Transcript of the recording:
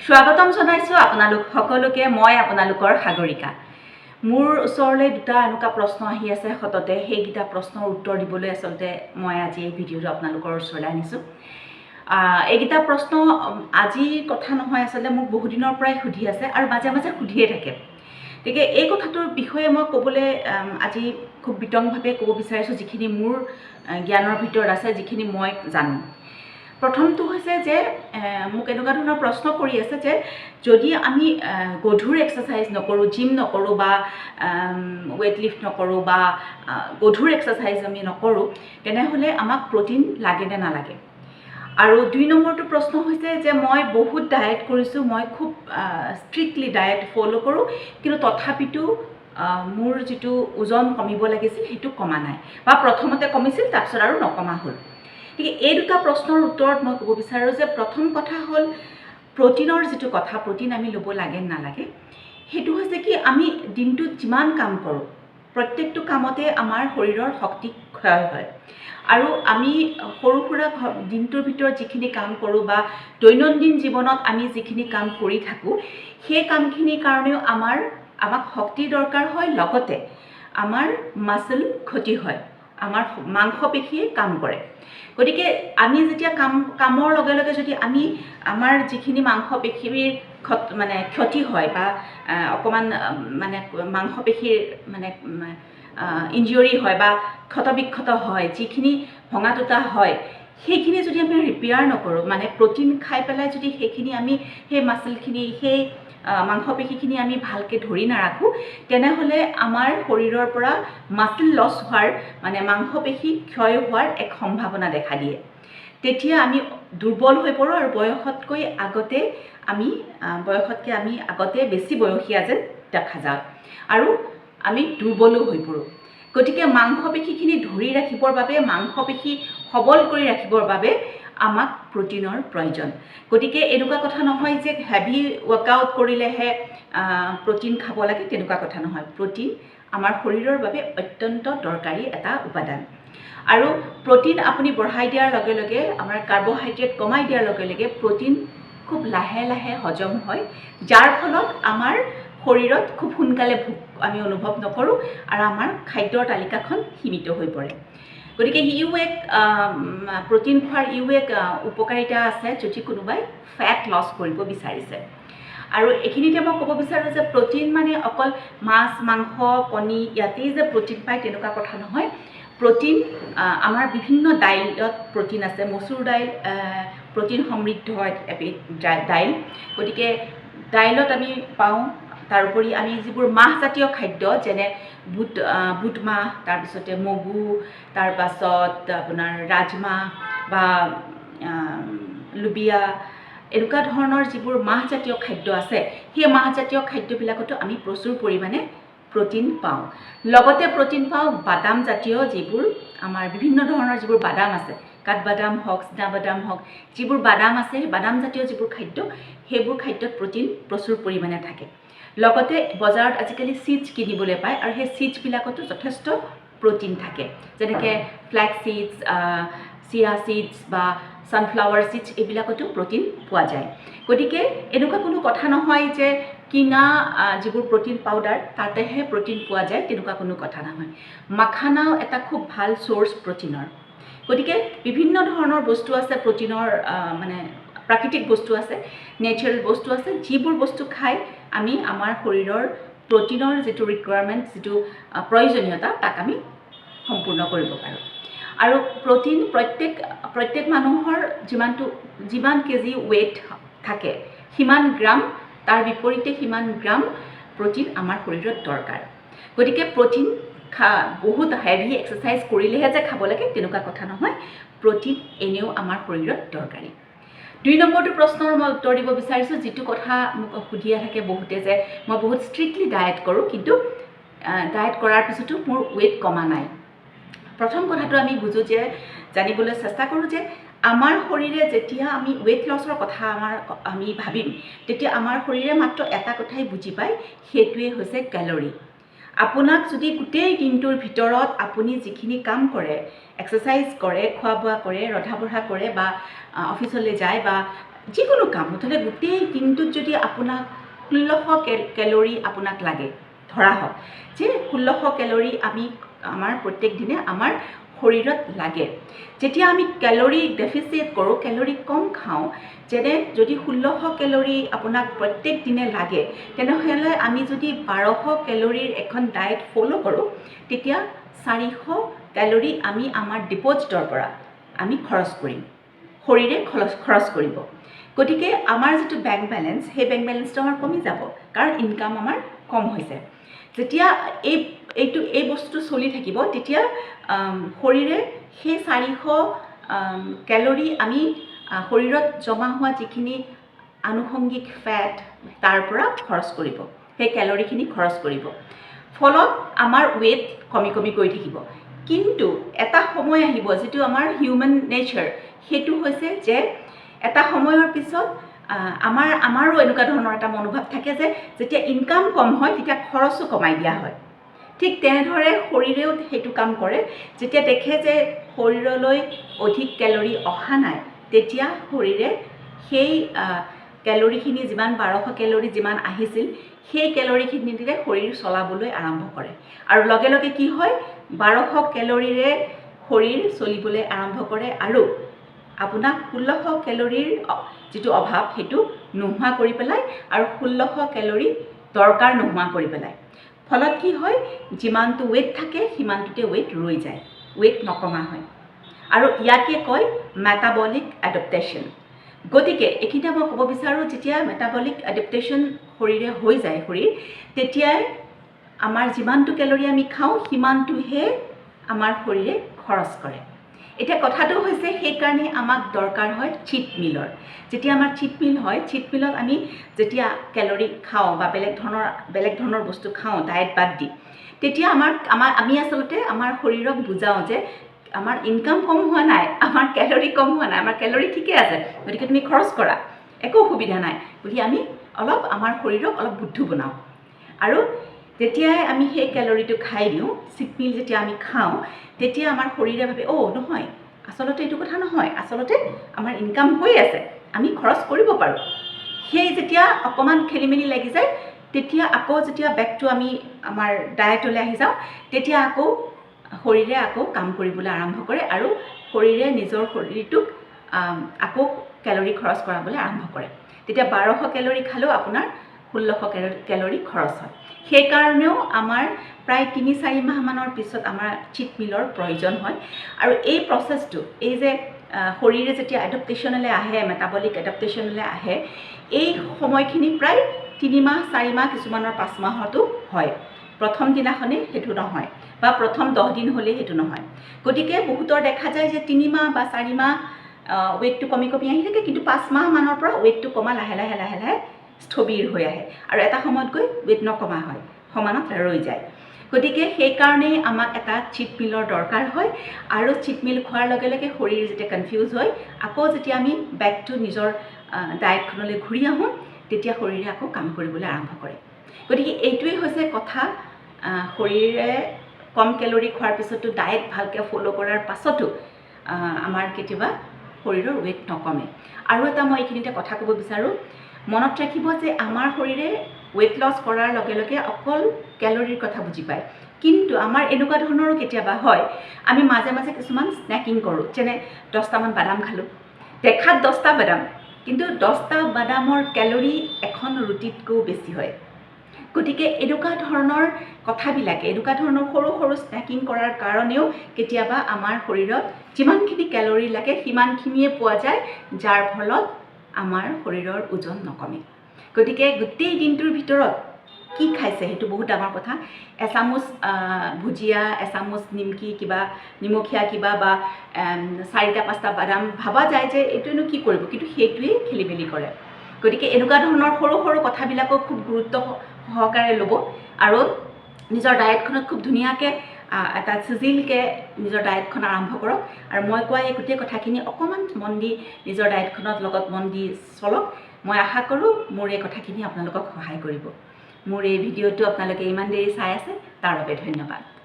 স্বাগতম জনাইছো আপোনালোক সকলোকে। মই আপোনালোকৰ সাগৰিকা। মোৰ ওচৰলৈ দুটা এনেকুৱা প্ৰশ্ন আহি আছে সততে, সেইকেইটা প্ৰশ্নৰ উত্তৰ দিবলৈ আচলতে মই আজি এই ভিডিঅ'টো আপোনালোকৰ ওচৰলৈ আনিছোঁ। এইকেইটা প্ৰশ্ন আজিৰ কথা নহয়, আচলতে মোক বহু দিনৰ পৰাই সুধি আছে আৰু মাজে মাজে সুধিয়ে থাকে। গতিকে এই কথাটোৰ বিষয়ে মই ক'বলৈ আজি খুব বিতংভাৱে ক'ব বিচাৰিছোঁ, যিখিনি মোৰ জ্ঞানৰ ভিতৰত আছে, যিখিনি মই জানো। প্ৰথমটো হৈছে যে মোক এনেকুৱা ধৰণৰ প্ৰশ্ন কৰি আছে যে যদি আমি গধুৰ এক্সাৰচাইজ নকৰোঁ, জিম নকৰোঁ বা ৱেইট লিফ্ট নকৰোঁ বা গধুৰ এক্সাৰচাইজ আমি নকৰোঁ, তেনেহ'লে আমাক প্ৰ'টিন লাগে নে নালাগে। আৰু ২ নম্বৰটো প্ৰশ্ন হৈছে যে মই বহুত ডায়েট কৰিছোঁ, মই খুব ষ্ট্ৰিক্টলি ডায়েট ফ'ল' কৰোঁ, কিন্তু তথাপিতো মোৰ যিটো ওজন কমিব লাগিছিল সেইটো কমা নাই, বা প্ৰথমতে কমিছিল তাৰপিছত আৰু নকমা হ'ল। গতিকে এই দুটা প্ৰশ্নৰ উত্তৰত মই ক'ব বিচাৰোঁ যে প্ৰথম কথা হ'ল প্ৰ'টিনৰ যিটো কথা, প্ৰ'টিন আমি ল'ব লাগে নালাগে, সেইটো হৈছে কি আমি দিনটোত যিমান কাম কৰোঁ প্ৰত্যেকটো কামতে আমাৰ শৰীৰৰ শক্তি ক্ষয় হয়। আৰু আমি সৰু সুৰা দিনটোৰ ভিতৰত যিখিনি কাম কৰোঁ বা দৈনন্দিন জীৱনত আমি যিখিনি কাম কৰি থাকোঁ, সেই কামখিনিৰ কাৰণেও আমাক শক্তিৰ দৰকাৰ হয়, লগতে আমাৰ মাচল ক্ষতি হয়, আমাৰ মাংসপেশীয়ে কাম কৰে। গতিকে আমি যেতিয়া কামৰ লগে লগে যদি আমি আমাৰ যিখিনি মাংসপেশীৰ মানে ক্ষতি হয় বা অকণমান মানে মাংসপেশীৰ মানে ইনজুৰি হয় বা ক্ষতবিক্ষত হয়, যিখিনি ভঙা টুটা হয়, সেইখিনি যদি আমি ৰিপেয়াৰ নকৰোঁ, মানে প্ৰ'টিন খাই পেলাই যদি সেইখিনি আমি সেই মাচলখিনি, সেই মাংসপেশীখিনি আমি ভালকৈ ধৰি নাৰাখোঁ, তেনেহ'লে আমাৰ শৰীৰৰ পৰা মাচল লছ হোৱাৰ, মানে মাংসপেশী ক্ষয় হোৱাৰ এক সম্ভাৱনা দেখা দিয়ে। তেতিয়া আমি দুৰ্বল হৈ পৰোঁ আৰু বয়সতকৈ আমি আগতে বেছি বয়সীয়া যেন দেখা যাওঁ আৰু আমি দুৰ্বলো হৈ পৰোঁ। গতিকে মাংসপেশীখিনি ধৰি ৰাখিবৰ বাবে, মাংসপেশী সবল কৰি ৰাখিবৰ বাবে আমাক প্ৰ'টিনৰ প্ৰয়োজন। গতিকে এনেকুৱা কথা নহয় যে হেভি ৱৰ্কআউট কৰিলেহে প্ৰ'টিন খাব লাগে, তেনেকুৱা কথা নহয়। প্ৰ'টিন আমাৰ শৰীৰৰ বাবে অত্যন্ত দৰকাৰী এটা উপাদান। আৰু প্ৰ'টিন আপুনি বঢ়াই দিয়াৰ লগে লগে, আমাৰ কাৰ্বহাইড্ৰেট কমাই দিয়াৰ লগে লগে প্ৰ'টিন খুব লাহে লাহে হজম হয়, যাৰ ফলত আমাৰ শৰীৰত খুব সোনকালে ভোক আমি অনুভৱ নকৰোঁ আৰু আমাৰ খাদ্যৰ তালিকাখন সীমিত হৈ পৰে। গতিকে প্ৰ'টিন খোৱাৰ এক উপকাৰিতা আছে যদি কোনোবাই ফেট লছ কৰিব বিচাৰিছে। আৰু এইখিনিতে মই ক'ব বিচাৰোঁ যে প্ৰ'টিন মানে অকল মাছ, মাংস, কণী ইয়াতেই যে প্ৰ'টিন পায় তেনেকুৱা কথা নহয়। প্ৰ'টিন আমাৰ বিভিন্ন দাইলত প্ৰ'টিন আছে। মচুৰ দাইল প্ৰ'টিন সমৃদ্ধ দাইল, গতিকে দাইলত আমি পাওঁ। তাৰোপৰি আমি যিবোৰ মাহজাতীয় খাদ্য, যেনে বুট মাহ, তাৰপিছতে মগু, তাৰপাছত আপোনাৰ ৰাজমাহ বা লুবিয়া, এনেকুৱা ধৰণৰ যিবোৰ মাহজাতীয় খাদ্য আছে, সেই মাহজাতীয় খাদ্যবিলাকতো আমি প্ৰচুৰ পৰিমাণে প্ৰ'টিন পাওঁ। লগতে প্ৰ'টিন পাওঁ বাদাম জাতীয়, যিবোৰ আমাৰ বিভিন্ন ধৰণৰ যিবোৰ বাদাম আছে, কাঠবাদাম হওক, চীনাবাদাম হওক, যিবোৰ বাদাম আছে, সেই বাদাম জাতীয় যিবোৰ খাদ্য, সেইবোৰ খাদ্যত প্ৰ'টিন প্ৰচুৰ পৰিমাণে থাকে। লগতে বজাৰত আজিকালি চিডছ কিনিবলৈ পায় আৰু সেই চিডছবিলাকতো যথেষ্ট প্ৰ'টিন থাকে, যেনেকৈ ফ্লেক্স চিডছ, চিয়া চিডছ বা ছানফ্লাৱাৰ চিডছ, এইবিলাকতো প্ৰ'টিন পোৱা যায়। গতিকে এনেকুৱা কোনো কথা নহয় যে কিনা যিবোৰ প্ৰ'টিন পাউডাৰ তাতেহে প্ৰ'টিন পোৱা যায়, তেনেকুৱা কোনো কথা নহয়। মাখানাও এটা খুব ভাল চ'ৰ্চ প্ৰ'টিনৰ। গতিকে বিভিন্ন ধৰণৰ বস্তু আছে প্ৰ'টিনৰ, মানে প্ৰাকৃতিক বস্তু আছে, নেচাৰেল বস্তু আছে, যিবোৰ বস্তু খাই আমি আমাৰ শৰীৰৰ প্ৰ'টিনৰ যিটো ৰিকুৱাৰমেণ্ট, যিটো প্ৰয়োজনীয়তা, তাক আমি সম্পূৰ্ণ কৰিব পাৰোঁ। আৰু প্ৰ'টিন প্ৰত্যেক মানুহৰ যিমান কেজি ৱেইট থাকে সিমান গ্ৰাম, তাৰ বিপৰীতে সিমান গ্ৰাম প্ৰ'টিন আমাৰ শৰীৰত দৰকাৰ। গতিকে প্ৰ'টিন বহুত হেভি এক্সাৰচাইজ কৰিলেহে যে খাব লাগে তেনেকুৱা কথা নহয়। প্ৰ'টিন এনেও আমাৰ শৰীৰত দৰকাৰী। ২ নম্বৰটো প্ৰশ্নৰ মই উত্তৰ দিব বিচাৰিছোঁ, যিটো কথা মোক সুধিয়ে থাকে বহুতে, যে মই বহুত ষ্ট্ৰিক্টলি ডায়েট কৰোঁ, কিন্তু ডায়েট কৰাৰ পিছতো মোৰ ৱেইট কমা নাই। প্ৰথম কথাটো আমি বুজোঁ, যে জানিবলৈ চেষ্টা কৰোঁ যে আমাৰ শৰীৰে যেতিয়া আমি ৱেইট লছৰ কথা আমি ভাবিম, তেতিয়া আমাৰ শৰীৰে মাত্ৰ এটা কথাই বুজি পায়, সেইটোৱে হৈছে কেলৰি। আপোনাক যদি গোটেই দিনটোৰ ভিতৰত আপুনি যিখিনি কাম কৰে, এক্সাৰচাইজ কৰে, খোৱা বোৱা কৰে, ৰন্ধা বঢ়া কৰে বা অফিচলৈ যায় বা যিকোনো কাম মুঠতে গোটেই দিনটোত যদি আপোনাক 1600 কেলৰি আপোনাক লাগে, ধৰা হওক যে 1600 কেলৰি আমাৰ প্ৰত্যেক দিনে আমাৰ শৰীৰত লাগে। যেতিয়া আমি কেলৰি ডেফিচিট কৰোঁ, কেলৰি কম খাওঁ, যেনে যদি 1600 কেলৰি আপোনাক প্ৰত্যেক দিনে লাগে, তেনেহ'লে আমি যদি 1200 কেলৰিৰ এখন ডায়েট ফ'ল' কৰোঁ, তেতিয়া 400 কেলৰি আমি আমাৰ ডিপ'জিটৰ পৰা আমি খৰচ কৰিম, শৰীৰে খৰচ কৰিব। গতিকে আমাৰ যিটো বেংক বেলেঞ্চ, সেই বেংক বেলেঞ্চটো আমাৰ কমি যাব, কাৰণ ইনকাম আমাৰ কম হৈছে। যেতিয়া এই বস্তুটো চলি থাকিব, তেতিয়া শৰীৰে সেই 400 কেলৰি আমি শৰীৰত জমা হোৱা যিখিনি আনুষংগিক ফেট, তাৰ পৰা খৰচ কৰিব, সেই কেলৰিখিনি খৰচ কৰিব। ফলত আমাৰ ৱেইট কমি গৈ থাকিব। কিন্তু এটা সময় আহিব, যিটো আমাৰ হিউমেন নেচাৰ, সেইটো হৈছে যে এটা সময়ৰ পিছত আমাৰো এনেকুৱা ধৰণৰ এটা মনোভাৱ থাকে যে যেতিয়া ইনকাম কম হয়, তেতিয়া খৰচো কমাই দিয়া হয়। ঠিক তেনেদৰে শৰীৰেও সেইটো কাম কৰে। যেতিয়া দেখে যে শৰীৰলৈ অধিক কেলৰি অহা নাই, তেতিয়া শৰীৰে সেই কেলৰিখিনি যিমান 1200 কেলৰি যিমান আহিছিল, সেই কেলৰিখিনিৰে শৰীৰ চলাবলৈ আৰম্ভ কৰে। আৰু লগে লগে কি হয়, 1200 কেলৰিৰে শৰীৰ চলিবলৈ আৰম্ভ কৰে আৰু আপোনাক 1600 কেলৰিৰ যিটো অভাৱ, সেইটো নোহোৱা কৰি পেলায় আৰু 1600 কেলৰি দৰকাৰ নোহোৱা কৰি পেলায়। ফলত কি হয়, যিমানটো ৱেইট থাকে সিমানটোতে ৱেইট ৰৈ যায়, ৱেইট নকমা হয়। আৰু ইয়াকে কয় মেটাবলিক এডাপ্টেশ্যন। গতিকে এইখিনিতে মই ক'ব বিচাৰোঁ, যেতিয়া মেটাবলিক এডাপ্টেশ্যন শৰীৰে হৈ যায়, তেতিয়াই আমাৰ যিমানটো কেলৰি আমি খাওঁ, সিমানটোহে আমাৰ শৰীৰে খৰচ কৰে। এতিয়া কথাটো হৈছে, সেইকাৰণে আমাক দৰকাৰ হয় চিট মিলৰ। যেতিয়া আমাৰ চিট মিল হয়, চিট মিলত আমি যেতিয়া কেলৰি খাওঁ বা বেলেগ ধৰণৰ বস্তু খাওঁ ডায়েট বাদ দি, তেতিয়া আমি আচলতে আমাৰ শৰীৰক বুজাওঁ যে আমাৰ ইনকাম কম হোৱা নাই, আমাৰ কেলৰি কম হোৱা নাই, আমাৰ কেলৰি ঠিকে আছে, গতিকে তুমি খৰচ কৰা, একো অসুবিধা নাই বুলি আমি আমাৰ শৰীৰক অলপ বুদ্ধু বনাওঁ। আৰু যেতিয়াই আমি সেই কেলৰিটো খাই দিওঁ, চিট মিল যেতিয়া আমি খাওঁ, তেতিয়া আমাৰ শৰীৰে ভাবে, নহয়, আচলতে এইটো কথা নহয়, আচলতে আমাৰ ইনকাম হৈ আছে, আমি খৰচ কৰিব পাৰোঁ। সেই যেতিয়া অকণমান খেলি মেলি লাগি যায়, তেতিয়া আকৌ যেতিয়া বেকটো আমি আমাৰ ডায়েটলৈ আহি যাওঁ, তেতিয়া শৰীৰে কাম কৰিবলৈ আৰম্ভ কৰে আৰু শৰীৰে নিজৰ শৰীৰটোক আকৌ কেলৰি খৰচ কৰাবলৈ আৰম্ভ কৰে। তেতিয়া 1200 কেলৰি খালেও আপোনাৰ 1600 কেলৰি খৰচ হয়। সেইকাৰণেও আমাৰ প্ৰায় 3-4 মাহমানৰ পিছত আমাৰ চিট মিলৰ প্ৰয়োজন হয়। আৰু এই প্ৰচেছটো, এই যে শৰীৰে যেতিয়া এডাপ্টেশ্যনলৈ আহে, মেটাবলিক এডাপ্টেশ্যনলৈ আহে, এই সময়খিনি প্ৰায় 3 মাহ, 4 মাহ, কিছুমানৰ 5 মাহতো হয়। প্ৰথম দিনাখনেই সেইটো নহয়, বা প্ৰথম 10 দিন হ'লেই সেইটো নহয়। গতিকে বহুতৰ দেখা যায় যে 3 মাহ বা 4 মাহ ৱেইটটো কমি আহি থাকে, কিন্তু 5 মাহমানৰ পৰা ৱেইটটো কমা লাহে লাহে স্থবিৰ হৈ আহে আৰু এটা সময়ত গৈ ৱেইট নকমা হয়, সমানত ৰৈ যায়। গতিকে সেইকাৰণেই আমাক এটা চিট মিলৰ দৰকাৰ হয়। আৰু চিট মিল খোৱাৰ লগে লগে শৰীৰ যেতিয়া কনফিউজ হয়, আকৌ যেতিয়া আমি বেক টু নিজৰ ডায়েটখনলৈ ঘূৰি আহোঁ, তেতিয়া শৰীৰে আকৌ কাম কৰিবলৈ আৰম্ভ কৰে। গতিকে এইটোৱেই হৈছে কথা, শৰীৰে কম কেলৰি খোৱাৰ পিছতো, ডায়েট ভালকৈ ফ'ল' কৰাৰ পাছতো আমাৰ কেতিয়াবা শৰীৰৰ ৱেইট নকমে। আৰু এটা মই এইখিনিতে কথা ক'ব বিচাৰোঁ, মনত ৰাখিব যে আমাৰ শৰীৰে ৱেইট লছ কৰাৰ লগে লগে অকল কেলৰিৰ কথা বুজি পায়, কিন্তু আমাৰ এনেকুৱা ধৰণৰো কেতিয়াবা হয়, আমি মাজে মাজে কিছুমান স্নেকিং কৰোঁ, যেনে 10টামান বাদাম খালোঁ, দেখাত 10টা বাদাম, কিন্তু 10টা বাদামৰ কেলৰি এখন ৰুটিতকৈও বেছি হয়। গতিকে এনেকুৱা ধৰণৰ কথাবিলাকে, এনেকুৱা ধৰণৰ সৰু সৰু স্নেকিং কৰাৰ কাৰণেও কেতিয়াবা আমাৰ শৰীৰত যিমানখিনি কেলৰি লাগে সিমানখিনিয়ে পোৱা যায়, যাৰ ফলত আমাৰ শৰীৰৰ ওজন নকমে। গতিকে গোটেই দিনটোৰ ভিতৰত কি খাইছে সেইটো বহুত ডাঙৰ কথা। এচামুচ ভুজিয়া, এচামুচ নিমকি, কিবা নিমখীয়া কিবা, বা 4-5টা বাদাম ভাবা যায় যে এইটোনো কি কৰিব, কিন্তু সেইটোৱেই খেলি মেলি কৰে। গতিকে এনেকুৱা ধৰণৰ সৰু সৰু কথাবিলাকো খুব গুৰুত্ব সহকাৰে ল'ব আৰু নিজৰ ডায়েটখনত খুব ধুনীয়াকৈ এটা চিজিলকৈ নিজৰ ডায়েটখন আৰম্ভ কৰক। আৰু মই কোৱা এই গোটেই কথাখিনি অকণমান মন দি নিজৰ ডায়েটখনত লগত মন দি চলক। মই আশা কৰোঁ মোৰ এই কথাখিনি আপোনালোকক সহায় কৰিব। মোৰ এই ভিডিঅ'টো আপোনালোকে ইমান দেৰি চাই আছে, তাৰ বাবে ধন্যবাদ।